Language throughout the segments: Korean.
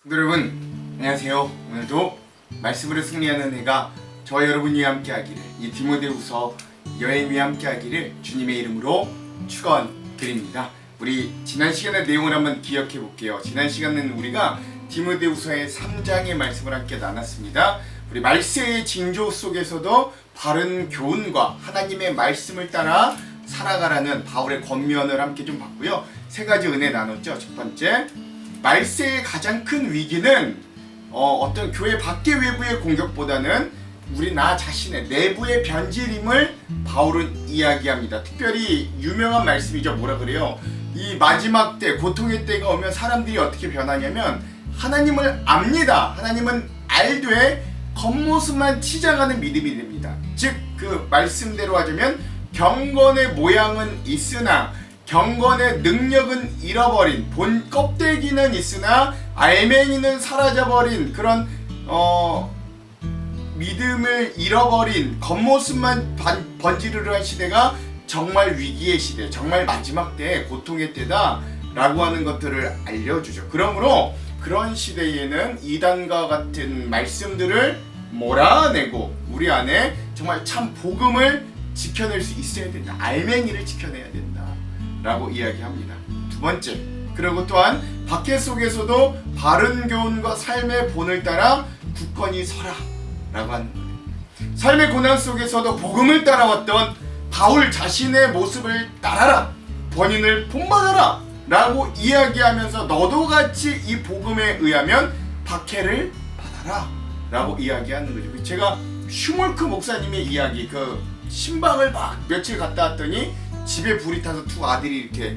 여러분 안녕하세요. 오늘도 말씀으로 승리하는 해가 저와 여러분이 함께하기를, 이 디모데후서 여행이 함께하기를 주님의 이름으로 축원드립니다. 우리 지난 시간의 내용을 한번 기억해 볼게요. 지난 시간에는 우리가 디모데후서의 3장의 말씀을 함께 나눴습니다. 우리 말세의 징조 속에서도 바른 교훈과 하나님의 말씀을 따라 살아가라는 바울의 권면을 함께 좀 봤고요. 세 가지 은혜 나눴죠. 첫 번째, 말세의 가장 큰 위기는 어떤 교회 밖의 외부의 공격보다는 우리 나 자신의 내부의 변질임을 바울은 이야기합니다. 특별히 유명한 말씀이죠. 뭐라 그래요? 이 마지막 때, 고통의 때가 오면 사람들이 어떻게 변하냐면 하나님을 압니다. 하나님은 알되 겉모습만 치장하는 믿음이 됩니다. 즉 그 말씀대로 하자면 경건의 모양은 있으나 경건의 능력은 잃어버린, 본 껍데기는 있으나 알맹이는 사라져버린 그런 믿음을 잃어버린 겉모습만 번지르르한 시대가 정말 위기의 시대, 정말 마지막 때, 고통의 때다 라고 하는 것들을 알려주죠. 그러므로 그런 시대에는 이단과 같은 말씀들을 몰아내고 우리 안에 정말 참 복음을 지켜낼 수 있어야 된다. 알맹이를 지켜내야 된다 라고 이야기합니다. 두 번째, 그리고 또한 박해 속에서도 바른 교훈과 삶의 본을 따라 굳건히 서라 라고 하는 거예요. 삶의 고난 속에서도 복음을 따라왔던 바울 자신의 모습을 따라라, 번인을 본받아라 라고 이야기하면서 너도 같이 이 복음에 의하면 박해를 받아라 라고 이야기하는 거죠. 제가 슈몰크 목사님의 이야기, 그 신방을 막 며칠 갔다 왔더니 집에 불이 타서 두 아들이 이렇게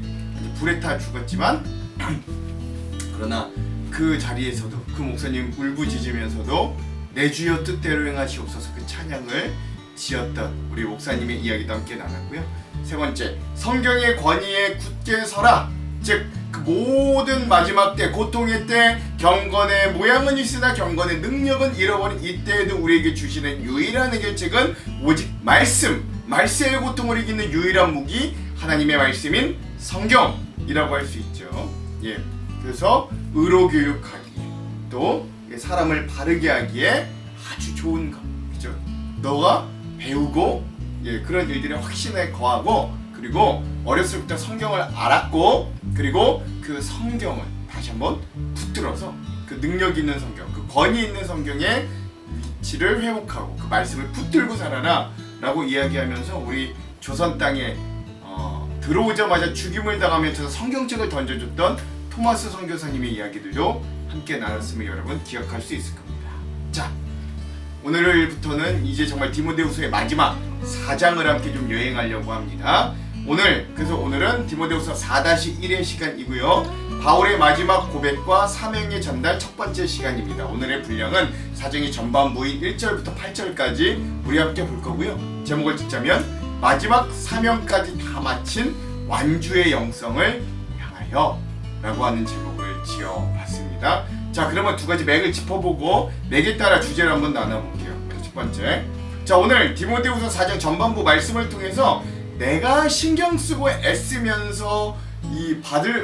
불에 타 죽었지만 그러나 그 자리에서도 그 목사님 울부짖으면서도 내 주여 뜻대로 행하시옵소서 그 찬양을 지었던 우리 목사님의 이야기도 함께 나눴고요. 세 번째, 성경의 권위에 굳게 서라. 즉 그 모든 마지막 때, 고통의 때 경건의 모양은 있으나 경건의 능력은 잃어버린 이때에도 우리에게 주시는 유일한 해결책은 오직 말씀, 말세의 고통을 이기는 유일한 무기 하나님의 말씀인 성경이라고 할 수 있죠. 예, 그래서 의로 교육하기에, 또 사람을 바르게 하기에 아주 좋은 것, 그죠? 너가 배우고 그런 일들의 확신에 거하고, 그리고 어렸을 때 성경을 알았고, 그리고 그 성경을 다시 한번 붙들어서 그 능력 있는 성경, 그 권위 있는 성경의 위치를 회복하고 그 말씀을 붙들고 살아라 라고 이야기하면서 우리 조선 땅에 들어오자마자 죽임을 당하면서 성경책을 던져줬던 토마스 선교사님의 이야기들도 함께 나눴으면 여러분 기억할 수 있을 겁니다. 자, 오늘부터는 이제 정말 디모데후서의 마지막 4장을 함께 좀 여행하려고 합니다. 그래서 오늘은 디모데후서 4-1의 시간이고요. 바울의 마지막 고백과 사명의 전달 첫 번째 시간입니다. 오늘의 분량은 사정의 전반부인 1절부터 8절까지 우리 함께 볼 거고요. 제목을 짓자면 마지막 사명까지 다 마친 완주의 영성을 향하여 라고 하는 제목을 지어봤습니다. 자, 그러면 두 가지 맥을 짚어보고 맥에 따라 주제를 한번 나눠볼게요. 첫 번째, 자, 오늘 디모데후서 4장 전반부 말씀을 통해서 내가 신경 쓰고 애쓰면서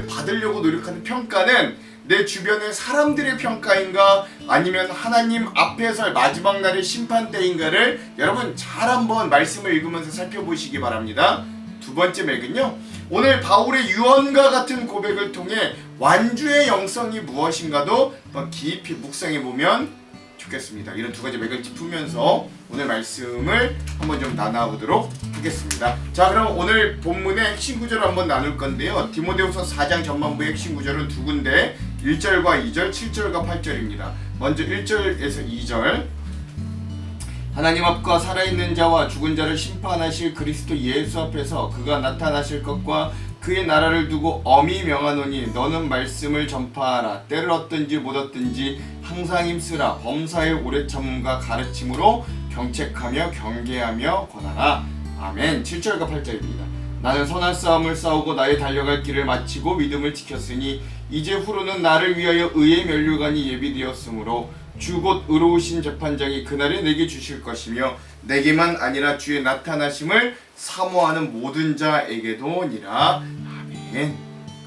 받으려고 노력하는 평가는 내 주변의 사람들의 평가인가 아니면 하나님 앞에서 마지막 날의 심판 때인가를 여러분 잘 한번 말씀을 읽으면서 살펴보시기 바랍니다. 두 번째 맥은요, 오늘 바울의 유언과 같은 고백을 통해 완주의 영성이 무엇인가도 깊이 묵상해 보면 좋겠습니다. 이런 두 가지 맥을 짚으면서 오늘 말씀을 한번 좀 나눠보도록 하겠습니다. 자, 그럼 오늘 본문의 핵심 구절을 한번 나눌 건데요. 디모데후서 4장 전반부의 핵심 구절은 두 군데, 1절과 2절, 7절과 8절입니다. 먼저 1절에서 2절. 하나님 앞과 살아있는 자와 죽은 자를 심판하실 그리스도 예수 앞에서 그가 나타나실 것과 그의 나라를 두고 엄히 명하노니 너는 말씀을 전파하라. 때를 얻든지 못 얻든지 항상 힘쓰라. 범사의 오래 참음과 가르침으로 경책하며 경계하며 권하라. 아멘. 7절과 8절입니다. 나는 선한 싸움을 싸우고 나의 달려갈 길을 마치고 믿음을 지켰으니 이제 후로는 나를 위하여 의의 면류관이 예비되었으므로 주 곧 의로우신 재판장이 그날에 내게 주실 것이며 내게만 아니라 주의 나타나심을 사모하는 모든 자에게도니라. 아멘.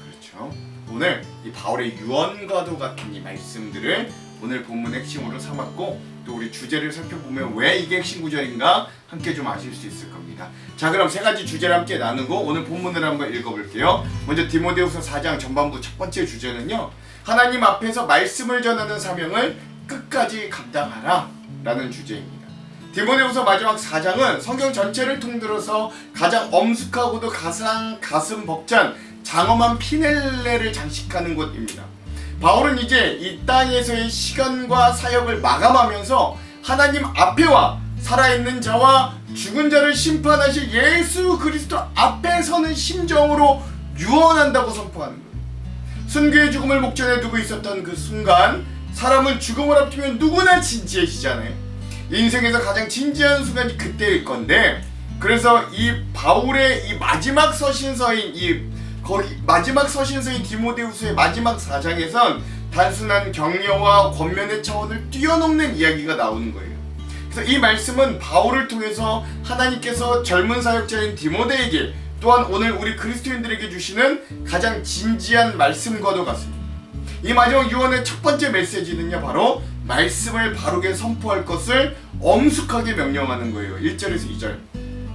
그렇죠. 오늘 이 바울의 유언과도 같은 이 말씀들을 오늘 본문 핵심으로 삼았고, 또 우리 주제를 살펴보면 왜 이게 핵심 구절인가 함께 좀 아실 수 있을 겁니다. 자, 그럼 세 가지 주제를 함께 나누고 오늘 본문을 한번 읽어볼게요. 먼저 디모데후서 4장 전반부 첫 번째 주제는요, 하나님 앞에서 말씀을 전하는 사명을 끝까지 감당하라 라는 주제입니다. 디모데후서 마지막 4장은 성경 전체를 통틀어서 가장 엄숙하고도 가슴 벅찬 장엄한 피넬레를 장식하는 곳입니다. 바울은 이제 이 땅에서의 시간과 사역을 마감하면서 하나님 앞에와 살아있는 자와 죽은 자를 심판하실 예수 그리스도 앞에 서는 심정으로 유언한다고 선포하는 거예요. 순교의 죽음을 목전에 두고 있었던 그 순간, 사람은 죽음을 앞두면 누구나 진지해지잖아요. 인생에서 가장 진지한 순간이 그때일 건데, 그래서 이 바울의 이 마지막 서신서인 디모데후서의 마지막 4장에선 단순한 격려와 권면의 차원을 뛰어넘는 이야기가 나오는 거예요. 그래서 이 말씀은 바울을 통해서 하나님께서 젊은 사역자인 디모데에게, 또한 오늘 우리 그리스도인들에게 주시는 가장 진지한 말씀과도 같습니다. 이 마지막 유언의 첫 번째 메시지는요, 바로 말씀을 바르게 선포할 것을 엄숙하게 명령하는 거예요. 1절에서 2절.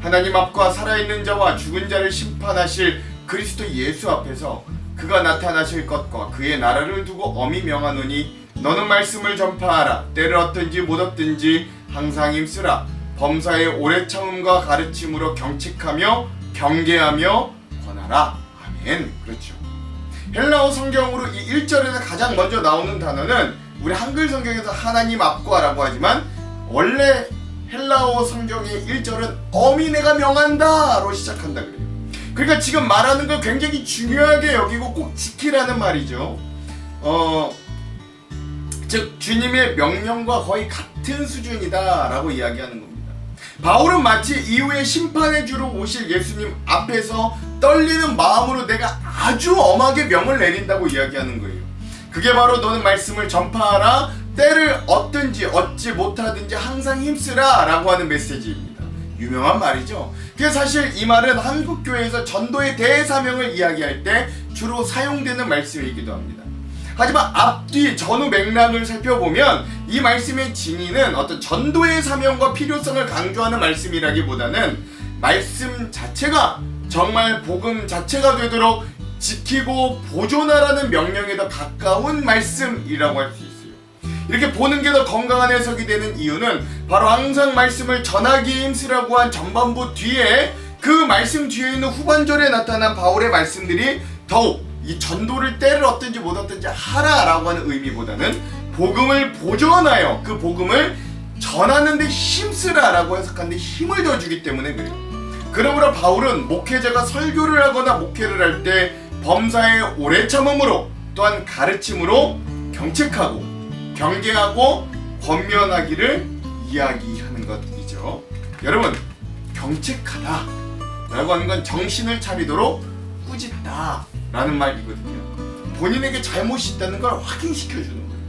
하나님 앞과 살아있는 자와 죽은 자를 심판하실 그리스도 예수 앞에서 그가 나타나실 것과 그의 나라를 두고 엄히 명하노니, 너는 말씀을 전파하라. 때를 얻든지 못 얻든지 항상 힘쓰라. 범사의 오래 참음과 가르침으로 경책하며 경계하며 권하라. 아멘. 그렇죠. 헬라어 성경으로 이 1절에서 가장 먼저 나오는 단어는 우리 한글 성경에서 하나님 앞과 라고 하지만, 원래 헬라어 성경의 1절은 엄히 내가 명한다 로 시작한다 그래요. 그러니까 지금 말하는 걸 굉장히 중요하게 여기고 꼭 지키라는 말이죠. 즉 주님의 명령과 거의 같은 수준이다 라고 이야기하는 겁니다. 바울은 마치 이후에 심판의 주로 오실 예수님 앞에서 떨리는 마음으로 내가 아주 엄하게 명을 내린다고 이야기하는 거예요. 그게 바로 너는 말씀을 전파하라. 때를 얻든지 얻지 못하든지 항상 힘쓰라 라고 하는 메시지입니다. 유명한 말이죠. 그래서 사실 이 말은 한국교회에서 전도의 대사명을 이야기할 때 주로 사용되는 말씀이기도 합니다. 하지만 앞뒤 전후 맥락을 살펴보면 이 말씀의 진위는 어떤 전도의 사명과 필요성을 강조하는 말씀이라기보다는 말씀 자체가 정말 복음 자체가 되도록 지키고 보존하라는 명령에 더 가까운 말씀이라고 할 수 있어요. 이렇게 보는 게 더 건강한 해석이 되는 이유는 바로 항상 말씀을 전하기에 힘쓰라고 한 전반부 뒤에 그 말씀 뒤에 있는 후반절에 나타난 바울의 말씀들이 더욱 이 전도를 때를 얻든지 못 얻든지 하라라고 하는 의미보다는 복음을 보존하여 그 복음을 전하는 데 힘쓰라라고 해석하는데 힘을 더 주기 때문에 그래요. 그러므로 바울은 목회자가 설교를 하거나 목회를 할 때 범사의 오래 참음으로, 또한 가르침으로 경책하고 경계하고 권면하기를 이야기하는 것이죠. 여러분, 경책하다 라고 하는 건 정신을 차리도록 꾸짖다 라는 말이거든요. 본인에게 잘못이 있다는 걸 확인시켜주는 거예요.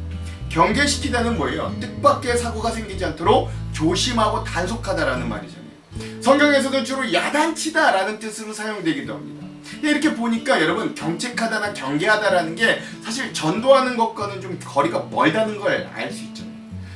경계시키다는 뭐예요? 뜻밖의 사고가 생기지 않도록 조심하고 단속하다라는 말이잖아요. 성경에서도 주로 야단치다 라는 뜻으로 사용되기도 합니다. 이렇게 보니까 여러분, 경책하다나 경계하다라는 게 사실 전도하는 것과는 좀 거리가 멀다는 걸 알 수 있잖아요.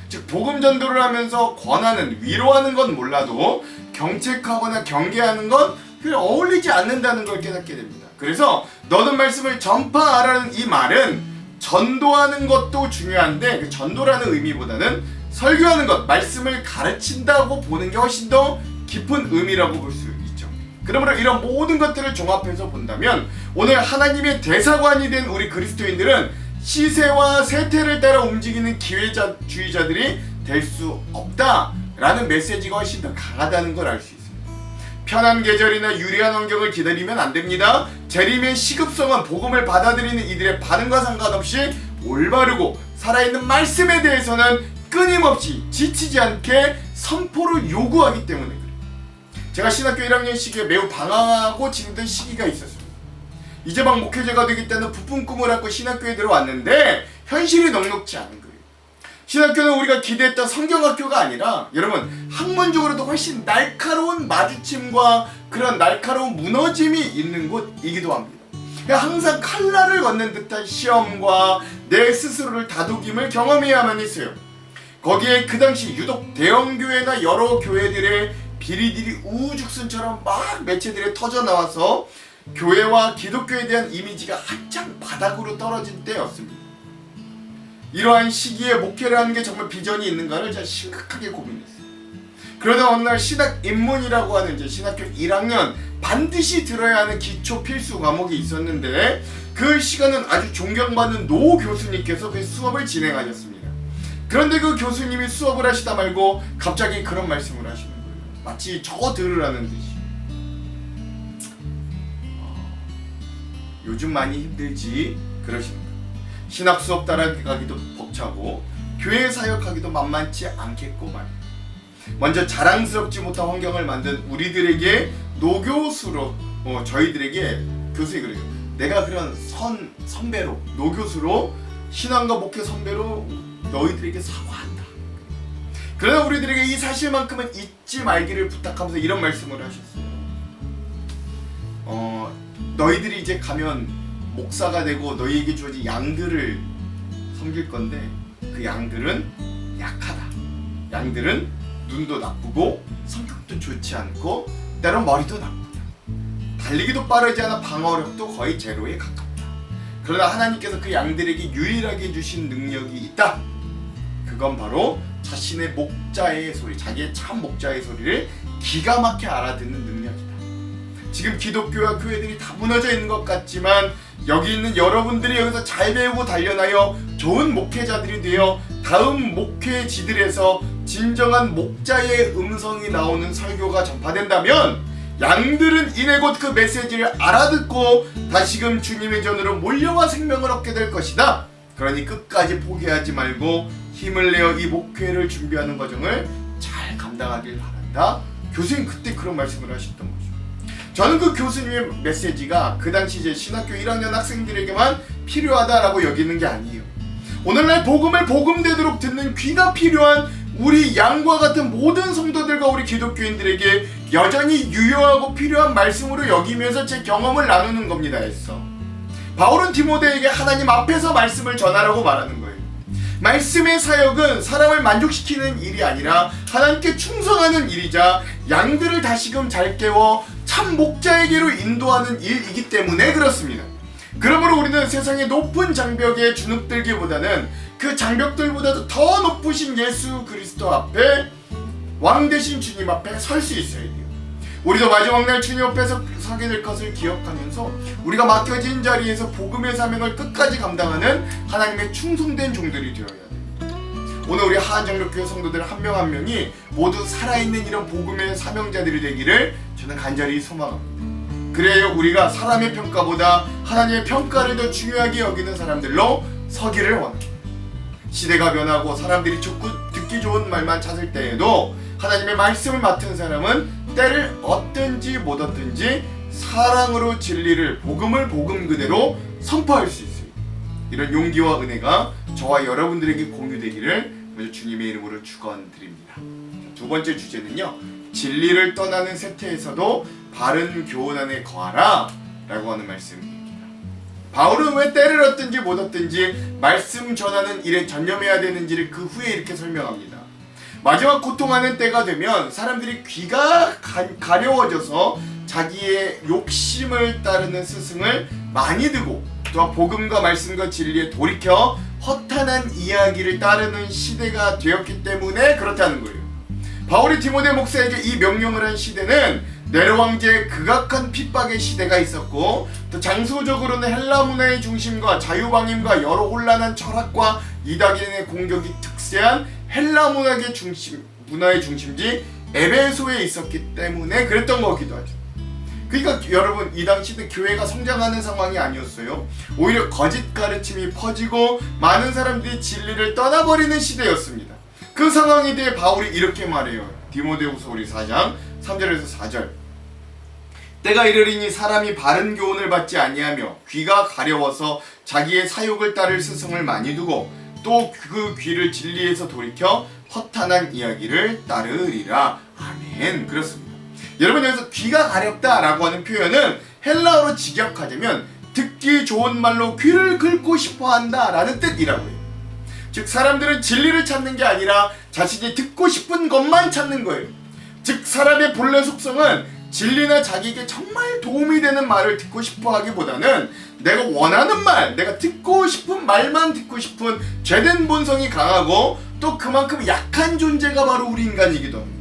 즉 복음 전도를 하면서 권하는, 위로하는 건 몰라도 경책하거나 경계하는 건 어울리지 않는다는 걸 깨닫게 됩니다. 그래서 너는 말씀을 전파하라는 이 말은 전도하는 것도 중요한데, 그 전도라는 의미보다는 설교하는 것, 말씀을 가르친다고 보는 게 훨씬 더 깊은 의미라고 볼 수 있죠. 그러므로 이런 모든 것들을 종합해서 본다면 오늘 하나님의 대사관이 된 우리 그리스도인들은 시세와 세태를 따라 움직이는 기회주의자들이 될 수 없다라는 메시지가 훨씬 더 강하다는 걸 알 수 있습니다. 편한 계절이나 유리한 환경을 기다리면 안 됩니다. 재림의 시급성은 복음을 받아들이는 이들의 반응과 상관없이 올바르고 살아있는 말씀에 대해서는 끊임없이 지치지 않게 선포를 요구하기 때문에 그래요. 제가 신학교 1학년 시기에 매우 방황하고 지내던 시기가 있었습니다. 이제 막 목회자가 되겠다는 부푼 꿈을 안고 신학교에 들어왔는데 현실이 넉넉지 않은 거예요. 신학교는 우리가 기대했던 성경학교가 아니라 여러분, 학문적으로도 훨씬 날카로운 마주침과 그런 날카로운 무너짐이 있는 곳이기도 합니다. 항상 칼날을 걷는 듯한 시험과 내 스스로를 다독임을 경험해야만 했어요. 거기에 그 당시 유독 대형교회나 여러 교회들의 비리들이 우후죽순처럼 막 매체들에 터져 나와서 교회와 기독교에 대한 이미지가 한창 바닥으로 떨어진 때였습니다. 이러한 시기에 목회를 하는 게 정말 비전이 있는가를 제가 심각하게 고민했어요. 그러다 어느 날 신학 입문이라고 하는 이제 신학교 1학년 반드시 들어야 하는 기초 필수 과목이 있었는데 그 시간은 아주 존경받는 노 교수님께서 그 수업을 진행하셨습니다. 그런데 그 교수님이 수업을 하시다 말고 갑자기 그런 말씀을 하시는 거예요. 마치 저거 들으라는 듯이. 요즘 많이 힘들지 그러시는 거예요. 신학 수업 따라가기도 벅차고 교회 사역하기도 만만치 않겠구만. 먼저 자랑스럽지 못한 환경을 만든 우리들에게 노교수로 저희들에게 교수님 그래요. 내가 그런 선배로 노교수로 신앙과 목회 선배로 너희들에게 사과한다. 그러나 우리들에게 이 사실만큼은 잊지 말기를 부탁하면서 이런 말씀을 하셨어요. 너희들이 이제 가면 목사가 되고 너희에게 주어진 양들을 섬길 건데 그 양들은 약하다. 양들은 눈도 나쁘고 성격도 좋지 않고 때론 머리도 나쁘다. 달리기도 빠르지 않아 방어력도 거의 제로에 가깝다. 그러나 하나님께서 그 양들에게 유일하게 주신 능력이 있다. 그건 바로 자신의 목자의 소리, 자기의 참 목자의 소리를 기가 막히게 알아듣는 능력이다. 지금 기독교와 교회들이 다 무너져 있는 것 같지만 여기 있는 여러분들이 여기서 잘 배우고 단련하여 좋은 목회자들이 되어 다음 목회지들에서 진정한 목자의 음성이 나오는 설교가 전파된다면 양들은 이내 곧 그 메시지를 알아듣고 다시금 주님의 전으로 몰려와 생명을 얻게 될 것이다. 그러니 끝까지 포기하지 말고 힘을 내어 이 목회를 준비하는 과정을 잘 감당하길 바란다. 교수님 그때 그런 말씀을 하셨던 거죠. 저는 그 교수님의 메시지가 그 당시 이제 신학교 1학년 학생들에게만 필요하다라고 여기는 게 아니에요. 오늘날 복음을 복음되도록 듣는 귀가 필요한 우리 양과 같은 모든 성도들과 우리 기독교인들에게 여전히 유효하고 필요한 말씀으로 여기면서 제 경험을 나누는 겁니다. 했어. 바울은 디모데에게 하나님 앞에서 말씀을 전하라고 말하는 거예요. 말씀의 사역은 사람을 만족시키는 일이 아니라 하나님께 충성하는 일이자 양들을 다시금 잘 깨워 참 목자에게로 인도하는 일이기 때문에 그렇습니다. 그러므로 우리는 세상의 높은 장벽에 주눅들기보다는 그 장벽들보다도 더 높으신 예수 그리스도 앞에 왕 되신 주님 앞에 설 수 있어야 돼요. 우리도 마지막 날 주님 앞에서 서게 될 것을 기억하면서 우리가 맡겨진 자리에서 복음의 사명을 끝까지 감당하는 하나님의 충성된 종들이 되어야 됩니다. 오늘 우리 하안장로교회 성도들 한 명 한 명이 모두 살아있는 이런 복음의 사명자들이 되기를 저는 간절히 소망합니다. 그래야 우리가 사람의 평가보다 하나님의 평가를 더 중요하게 여기는 사람들로 서기를 원합니다. 시대가 변하고 사람들이 듣기 좋은 말만 찾을 때에도 하나님의 말씀을 맡은 사람은 때를 얻든지 못 얻든지 사랑으로 진리를 복음을 복음 그대로 선포할 수 있어요. 이런 용기와 은혜가 저와 여러분들에게 공유되기를 먼저 주님의 이름으로 축원드립니다. 두 번째 주제는요, 진리를 떠나는 세태에서도 바른 교훈 안에 거하라 라고 하는 말씀입니다. 바울은 왜 때를 얻든지 못 얻든지 말씀 전하는 일에 전념해야 되는지를 그 후에 이렇게 설명합니다. 마지막 고통하는 때가 되면 사람들이 귀가 가려워져서 자기의 욕심을 따르는 스승을 많이 두고 또 복음과 말씀과 진리에 돌이켜 허탄한 이야기를 따르는 시대가 되었기 때문에 그렇다는 거예요. 바울이 디모데 목사에게 이 명령을 한 시대는 네로 황제의 극악한 핍박의 시대가 있었고 또 장소적으로는 헬라 문화의 중심과 자유방임과 여러 혼란한 철학과 이단의 공격이 특세한 헬라 문화의 중심지 에베소에 있었기 때문에 그랬던 거기도 하죠. 그러니까 여러분 이 당시는 교회가 성장하는 상황이 아니었어요. 오히려 거짓 가르침이 퍼지고 많은 사람들이 진리를 떠나버리는 시대였습니다. 그 상황에 대해 바울이 이렇게 말해요. 디모데후서 우리 4장 3절에서 4절. 때가 이르리니 사람이 바른 교훈을 받지 아니하며 귀가 가려워서 자기의 사욕을 따를 스승을 많이 두고 또 그 귀를 진리에서 돌이켜 허탄한 이야기를 따르리라. 아멘. 그렇습니다. 여러분 여기서 귀가 가렵다라고 하는 표현은 헬라어로 직역하자면 듣기 좋은 말로 귀를 긁고 싶어한다 라는 뜻이라고 해요. 즉 사람들은 진리를 찾는 게 아니라 자신이 듣고 싶은 것만 찾는 거예요. 즉 사람의 본래 속성은 진리나 자기에게 정말 도움이 되는 말을 듣고 싶어 하기보다는 내가 원하는 말, 내가 듣고 싶은 말만 듣고 싶은 죄된 본성이 강하고 또 그만큼 약한 존재가 바로 우리 인간이기도 합니다.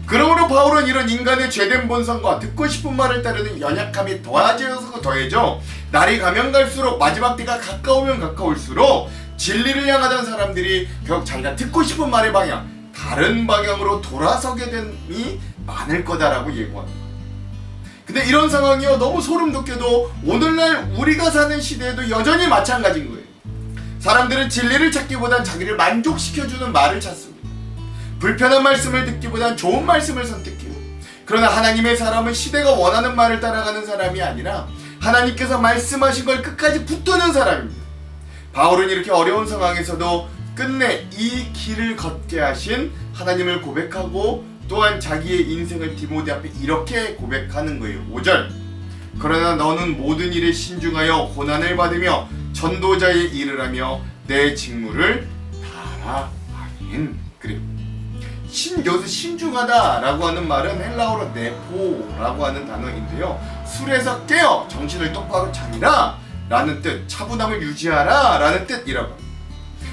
그러므로 바울은 이런 인간의 죄된 본성과 듣고 싶은 말을 따르는 연약함이 더해져 날이 가면 갈수록 마지막 때가 가까우면 가까울수록 진리를 향하던 사람들이 결국 자기가 듣고 싶은 말의 방향, 다른 방향으로 돌아서게 됨이 많을 거다라고 예고합니다. 근데 이런 상황이요, 너무 소름 돋게도 오늘날 우리가 사는 시대에도 여전히 마찬가지인 거예요. 사람들은 진리를 찾기보단 자기를 만족시켜주는 말을 찾습니다. 불편한 말씀을 듣기보단 좋은 말씀을 선택해요. 그러나 하나님의 사람은 시대가 원하는 말을 따라가는 사람이 아니라 하나님께서 말씀하신 걸 끝까지 붙드는 사람입니다. 바울은 이렇게 어려운 상황에서도 끝내 이 길을 걷게 하신 하나님을 고백하고 또한 자기의 인생을 디모데 앞에 이렇게 고백하는 거예요. 5절. 그러나 너는 모든 일에 신중하여 고난을 받으며 전도자의 일을 하며 내 직무를 다하라. 아멘. 그래요. 여기서 신중하다라고 하는 말은 헬라어로 네포라고 하는 단어인데요. 술에서 깨어 정신을 똑바로 차리라 라는 뜻, 차분함을 유지하라 라는 뜻이라고 합니다.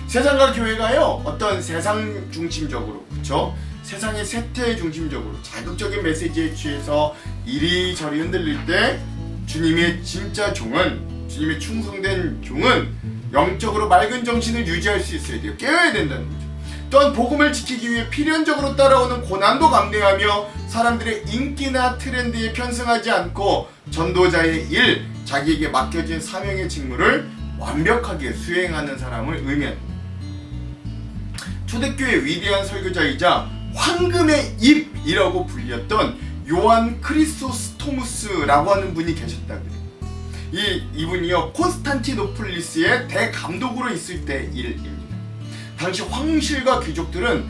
세상과 교회가요, 어떤 세상 중심적으로, 그쵸? 세상의 세태 중심적으로 자극적인 메시지에 취해서 이리저리 흔들릴 때 주님의 진짜 종은, 주님의 충성된 종은 영적으로 맑은 정신을 유지할 수 있어야 돼요. 깨어야 된다는 거죠. 또한 복음을 지키기 위해 필연적으로 따라오는 고난도 감내하며 사람들의 인기나 트렌드에 편승하지 않고 전도자의 일, 자기에게 맡겨진 사명의 직무를 완벽하게 수행하는 사람을 의미합니다. 초대교회 위대한 설교자이자 황금의 입이라고 불렸던 요한 크리소스토무스라고 하는 분이 계셨다 그래요. 이분이요, 콘스탄티노플리스의 대감독으로 있을 때 일입니다. 당시 황실과 귀족들은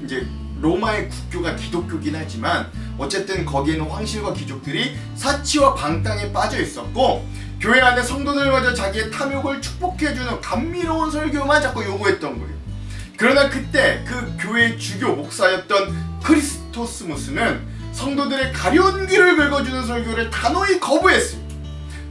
이제 로마의 국교가 기독교긴 하지만 어쨌든 거기에는 황실과 귀족들이 사치와 방탕에 빠져 있었고 교회 안에 성도들마저 자기의 탐욕을 축복해주는 감미로운 설교만 자꾸 요구했던 거예요. 그러나 그때 그 교회의 주교 목사였던 크리스토스무스는 성도들의 가려운 귀를 긁어주는 설교를 단호히 거부했어요.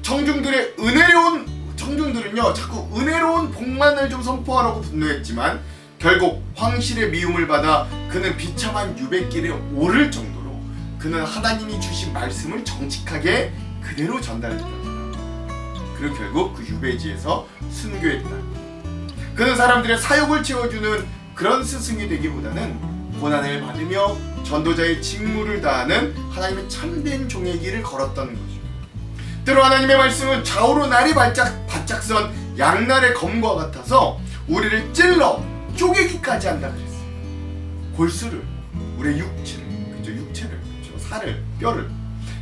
청중들은요 자꾸 은혜로운 복만을 좀 선포하라고 분노했지만 결국 황실의 미움을 받아 그는 비참한 유배길에 오를 정도로 그는 하나님이 주신 말씀을 정직하게 그대로 전달했답니다. 그리고 결국 그 유배지에서 순교했다. 그는 사람들의 사욕을 채워주는 그런 스승이 되기보다는 고난을 받으며 전도자의 직무를 다하는 하나님의 참된 종의 길을 걸었던 거죠. 때로 하나님의 말씀은 좌우로 날이 바짝 선 양날의 검과 같아서 우리를 찔러 쪼개기까지 한다 그랬어요. 골수를, 우리의 육체를, 살을, 뼈를.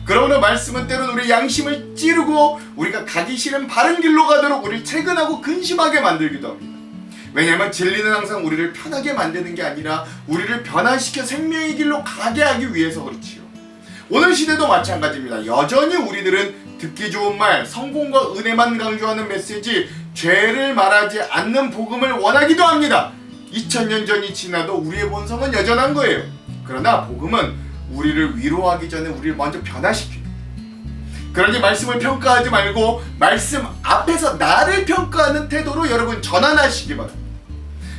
그러므로 말씀은 때로는 우리의 양심을 찌르고 우리가 가기 싫은 바른 길로 가도록 우리를 채근하고 근심하게 만들기도 합니다. 왜냐하면 진리는 항상 우리를 편하게 만드는 게 아니라 우리를 변화시켜 생명의 길로 가게 하기 위해서 그렇지요. 오늘 시대도 마찬가지입니다. 여전히 우리들은 듣기 좋은 말, 성공과 은혜만 강조하는 메시지, 죄를 말하지 않는 복음을 원하기도 합니다. 2000년 전이 지나도 우리의 본성은 여전한 거예요. 그러나 복음은 우리를 위로하기 전에 우리를 먼저 변화시킵니다. 그러니 말씀을 평가하지 말고 말씀 앞에서 나를 평가하는 태도로 여러분 전환하시기 바랍니다.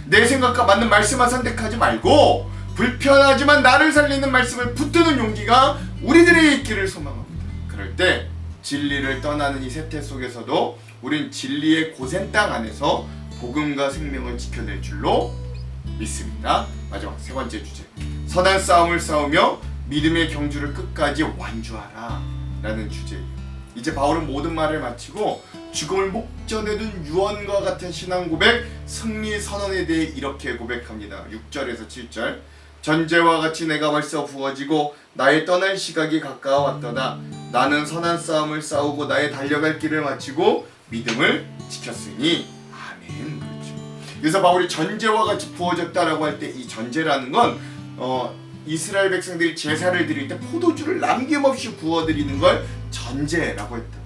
내 생각과 맞는 말씀만 선택하지 말고 불편하지만 나를 살리는 말씀을 붙드는 용기가 우리들의 있기를 소망합니다. 그럴 때 진리를 떠나는 이 세태 속에서도 우린 진리의 고센 땅 안에서 복음과 생명을 지켜낼 줄로 믿습니다. 마지막 세 번째 주제, 선한 싸움을 싸우며 믿음의 경주를 끝까지 완주하라 라는 주제예요. 이제 바울은 모든 말을 마치고 죽음을 목전에 둔 유언과 같은 신앙 고백, 승리 선언에 대해 이렇게 고백합니다. 6절에서 7절. 전제와 같이 내가 벌써 부어지고 나의 떠날 시각이 가까워왔도다. 나는 선한 싸움을 싸우고 나의 달려갈 길을 마치고 믿음을 지켰으니. 아멘. 그렇죠. 그래서 바울이 전제와 같이 부어졌다라고 할 때 이 전제라는 건 이스라엘 백성들이 제사를 드릴 때 포도주를 남김없이 부어드리는 걸 전제라고 했다.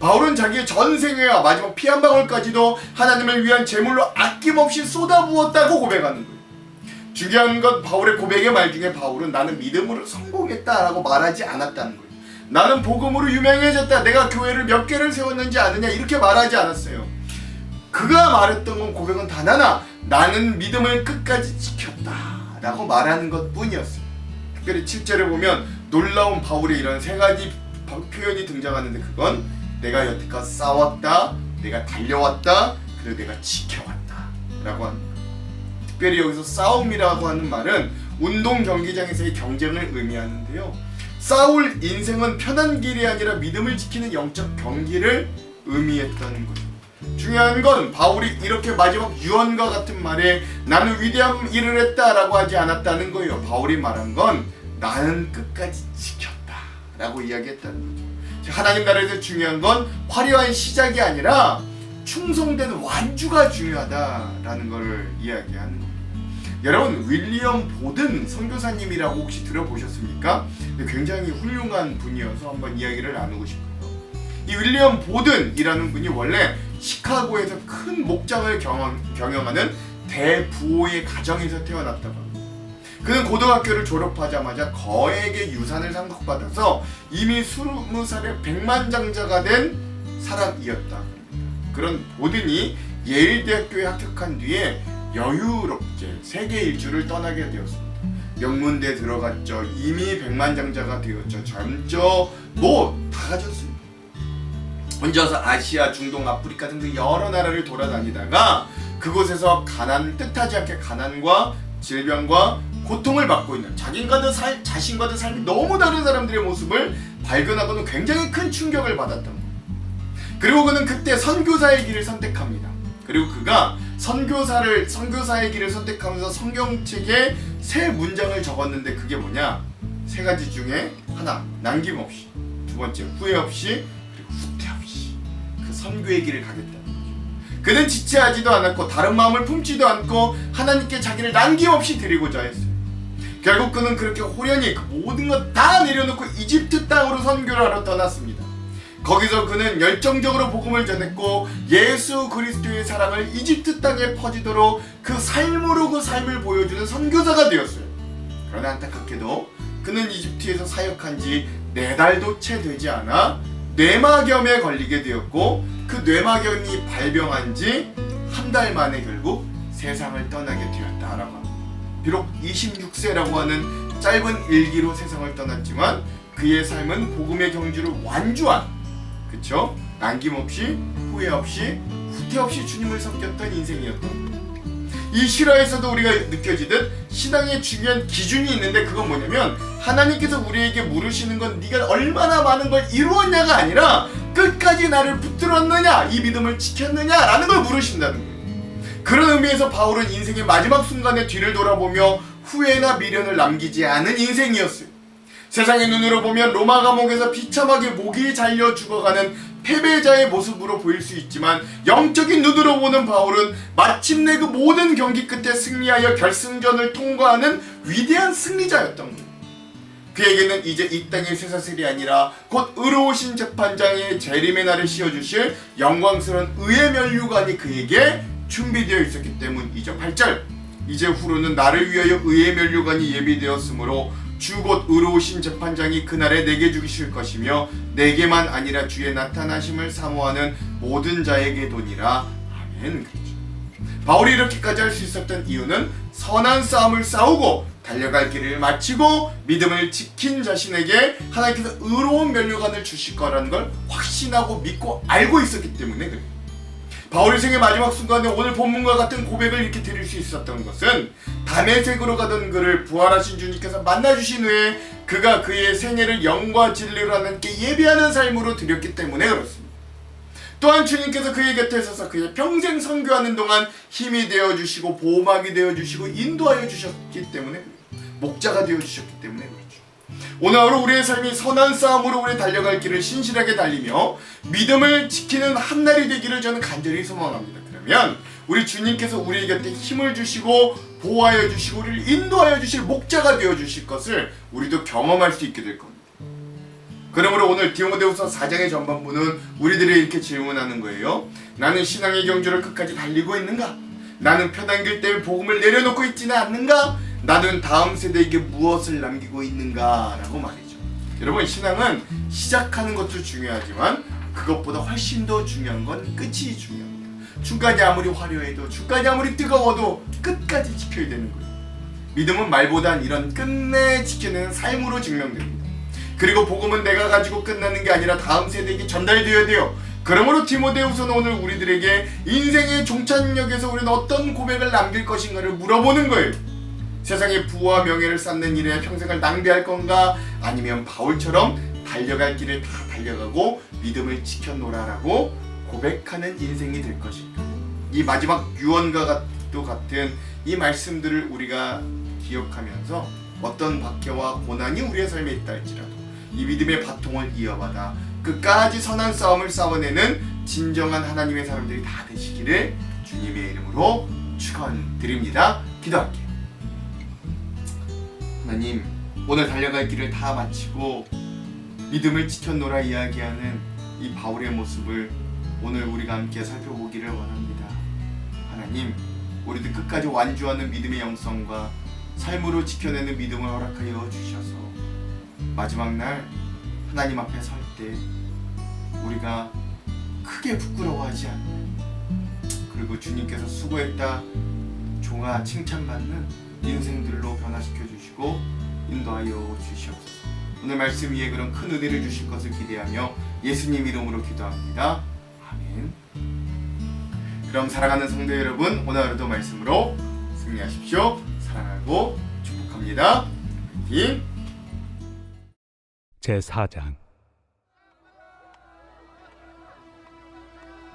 바울은 자기의 전생애와 마지막 피 한 방울까지도 하나님을 위한 제물로 아낌없이 쏟아부었다고 고백하는 거예요. 중요한 건 바울의 고백의 말 중에 바울은 나는 믿음으로 성공했다라고 말하지 않았다는 거예요. 나는 복음으로 유명해졌다, 내가 교회를 몇 개를 세웠는지 아느냐, 이렇게 말하지 않았어요. 그가 말했던 건 고백은 단 하나, 나는 믿음을 끝까지 지켰다 라고 말하는 것 뿐이었어요. 특별히 7절에 보면 놀라운 바울의 이런 세 가지 표현이 등장하는데, 그건 내가 여태껏 싸웠다, 내가 달려왔다, 그리고 내가 지켜왔다 라고 합니다. 특별히 여기서 싸움이라고 하는 말은 운동 경기장에서의 경쟁을 의미하는데요, 싸울 인생은 편한 길이 아니라 믿음을 지키는 영적 경기를 의미했다는 거죠. 중요한 건 바울이 이렇게 마지막 유언과 같은 말에 나는 위대한 일을 했다라고 하지 않았다는 거예요. 바울이 말한 건 나는 끝까지 지켰다 라고 이야기했다는 거죠. 하나님 나라에서 중요한 건 화려한 시작이 아니라 충성된 완주가 중요하다라는 걸 이야기하는 겁니다. 여러분, 윌리엄 보든 선교사님이라고 혹시 들어보셨습니까? 굉장히 훌륭한 분이어서 한번 이야기를 나누고 싶어요. 이 윌리엄 보든이라는 분이 원래 시카고에서 큰 목장을 경영하는 대부호의 가정에서 태어났다고 합니다. 그는 고등학교를 졸업하자마자 거액의 유산을 상속받아서 이미 20살에 백만장자가 된 사람이었다. 그런 보든이 예일대학교에 합격한 뒤에 여유롭게 세계 일주를 떠나게 되었습니다. 명문대에 들어갔죠. 이미 백만장자가 되었죠. 젊죠. 다 가졌습니다. 혼자서 아시아, 중동, 아프리카 등등 여러 나라를 돌아다니다가 그곳에서 뜻하지 않게 가난과 질병과 고통을 받고 있는 자신과도 삶이 너무 다른 사람들의 모습을 발견하고는 굉장히 큰 충격을 받았던 거예요. 그리고 그는 그때 선교사의 길을 선택합니다. 그리고 그가 선교사의 길을 선택하면서 성경책에 세 문장을 적었는데, 그게 뭐냐? 세 가지 중에 하나, 남김없이. 두 번째, 후회 없이. 그리고 후퇴 없이. 그 선교의 길을 가겠다는 거죠. 그는 지체하지도 않았고 다른 마음을 품지도 않고 하나님께 자기를 남김없이 드리고자 했어요. 결국 그는 그렇게 호련히 그 모든 것 다 내려놓고 이집트 땅으로 선교를 하러 떠났습니다. 거기서 그는 열정적으로 복음을 전했고 예수 그리스도의 사랑을 이집트 땅에 퍼지도록 그 삶으로 그 삶을 보여주는 선교사가 되었어요. 그러나 안타깝게도 그는 이집트에서 사역한 지 4달도 채 되지 않아 뇌막염에 걸리게 되었고, 그 뇌막염이 발병한 지 한 달 만에 결국 세상을 떠나게 되었다라고 합니다. 비록 26세라고 하는 짧은 일기로 세상을 떠났지만 그의 삶은 복음의 경주를 완주한, 그쵸? 남김없이, 후회 없이, 후퇴 없이 주님을 섬겼던 인생이었던 겁니다. 이 실화에서도 우리가 느껴지듯 신앙의 중요한 기준이 있는데, 그건 뭐냐면 하나님께서 우리에게 물으시는 건 네가 얼마나 많은 걸 이루었냐가 아니라 끝까지 나를 붙들었느냐, 이 믿음을 지켰느냐라는 걸 물으신다는 거예요. 그런 의미에서 바울은 인생의 마지막 순간에 뒤를 돌아보며 후회나 미련을 남기지 않은 인생이었어요. 세상의 눈으로 보면 로마 감옥에서 비참하게 목이 잘려 죽어가는 패배자의 모습으로 보일 수 있지만, 영적인 눈으로 보는 바울은 마침내 그 모든 경기 끝에 승리하여 결승전을 통과하는 위대한 승리자였던 거예요. 그에게는 이제 이 땅의 쇠사슬이 아니라 곧 의로우신 재판장의 재림의 날을 씌워주실 영광스러운 의의 면류관이 그에게 준비되어 있었기 때문이죠. 8절, 이제 후로는 나를 위하여 의의 면류관이 예비되었으므로 주 곧 의로우신 재판장이 그날에 내게 주실 것이며 내게만 아니라 주의 나타나심을 사모하는 모든 자에게 도니라. 아멘. 그렇죠. 바울이 이렇게까지 할 수 있었던 이유는 선한 싸움을 싸우고 달려갈 길을 마치고 믿음을 지킨 자신에게 하나님께서 의로운 면류관을 주실 거라는 걸 확신하고 믿고 알고 있었기 때문에 그래요. 바울의 생의 마지막 순간에 오늘 본문과 같은 고백을 이렇게 드릴 수 있었던 것은 다메섹으로 가던 그를 부활하신 주님께서 만나주신 후에 그가 그의 생애를 영과 진리로 하나님께 예배하는 삶으로 드렸기 때문에 그렇습니다. 또한 주님께서 그의 곁에 서서 그의 평생 선교하는 동안 힘이 되어주시고 보호막이 되어주시고 인도하여 주셨기 때문에, 목자가 되어주셨기 때문에 그렇죠. 오늘 하루 우리의 삶이 선한 싸움으로 우리 달려갈 길을 신실하게 달리며 믿음을 지키는 한날이 되기를 저는 간절히 소망합니다. 그러면 우리 주님께서 우리 곁에 힘을 주시고 보호하여 주시고 우리를 인도하여 주실 목자가 되어 주실 것을 우리도 경험할 수 있게 될 겁니다. 그러므로 오늘 디모데후서 4장의 전반부는 우리들이 이렇게 질문하는 거예요. 나는 신앙의 경주를 끝까지 달리고 있는가? 나는 편한길 때문에 복음을 내려놓고 있지는 않는가? 나는 다음 세대에게 무엇을 남기고 있는가? 라고 말이죠. 여러분, 신앙은 시작하는 것도 중요하지만 그것보다 훨씬 더 중요한 건 끝이 중요합니다. 중간이 아무리 화려해도, 중간이 아무리 뜨거워도 끝까지 지켜야 되는 거예요. 믿음은 말보단 이런 끝내 지켜내는 삶으로 증명됩니다. 그리고 복음은 내가 가지고 끝나는 게 아니라 다음 세대에게 전달되어야 돼요. 그러므로 디모데후서는 오늘 우리들에게 인생의 종착역에서 우리는 어떤 고백을 남길 것인가를 물어보는 거예요. 세상의 부와 명예를 쌓는 일에 평생을 낭비할 건가? 아니면 바울처럼 달려갈 길을 다 달려가고 믿음을 지켜노라라고 고백하는 인생이 될 것인가? 이 마지막 유언과도 같은 이 말씀들을 우리가 기억하면서 어떤 박해와 고난이 우리의 삶에 있다 할지라도 이 믿음의 바통을 이어받아 끝까지 선한 싸움을 싸워내는 진정한 하나님의 사람들이 다 되시기를 주님의 이름으로 축원드립니다. 기도할게요. 하나님, 오늘 달려갈 길을 다 마치고 믿음을 지켜노라 이야기하는 이 바울의 모습을 오늘 우리가 함께 살펴보기를 원합니다. 하나님, 우리들 끝까지 완주하는 믿음의 영성과 삶으로 지켜내는 믿음을 허락하여 주셔서 마지막 날 하나님 앞에 설 때 우리가 크게 부끄러워하지 않는, 그리고 주님께서 수고했다 종아 칭찬받는 인생들로 변화시켜 주시고 인도하여 주시옵소서. 오늘 말씀 위에 그런 큰 은혜를 주실 것을 기대하며 예수님 이름으로 기도합니다. 아멘. 그럼 사랑하는 성도 여러분, 오늘 하루도 말씀으로 승리하십시오. 사랑하고 축복합니다. 화이팅! 제4장.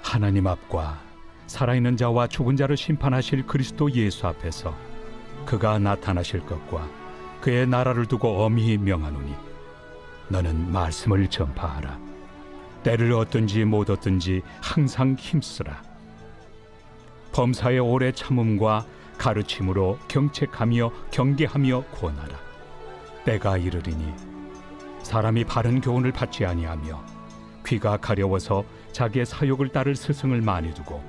하나님 앞과 살아있는 자와 죽은 자를 심판하실 그리스도 예수 앞에서 그가 나타나실 것과 그의 나라를 두고 엄히 명하노니 너는 말씀을 전파하라. 때를 얻든지 못 얻든지 항상 힘쓰라. 범사의 오래 참음과 가르침으로 경책하며 경계하며 권하라. 때가 이르리니 사람이 바른 교훈을 받지 아니하며 귀가 가려워서 자기의 사욕을 따를 스승을 많이 두고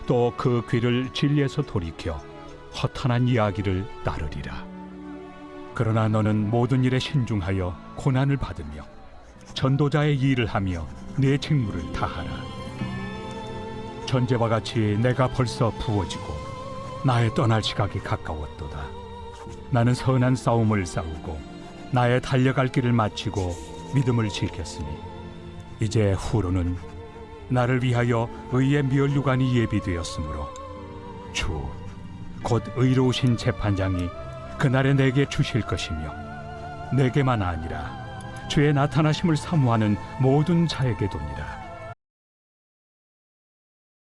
또 그 귀를 진리에서 돌이켜 허탄한 이야기를 따르리라. 그러나 너는 모든 일에 신중하여 고난을 받으며 전도자의 일을 하며 내 직무를 다하라. 전제와 같이 내가 벌써 부어지고 나의 떠날 시각이 가까웠도다. 나는 선한 싸움을 싸우고 나의 달려갈 길을 마치고 믿음을 지켰으니 이제 후로는 나를 위하여 의의 멸류관이 예비되었으므로 주 곧 의로우신 재판장이 그날에 내게 주실 것이며 내게만 아니라 주의 나타나심을 사모하는 모든 자에게 도니라.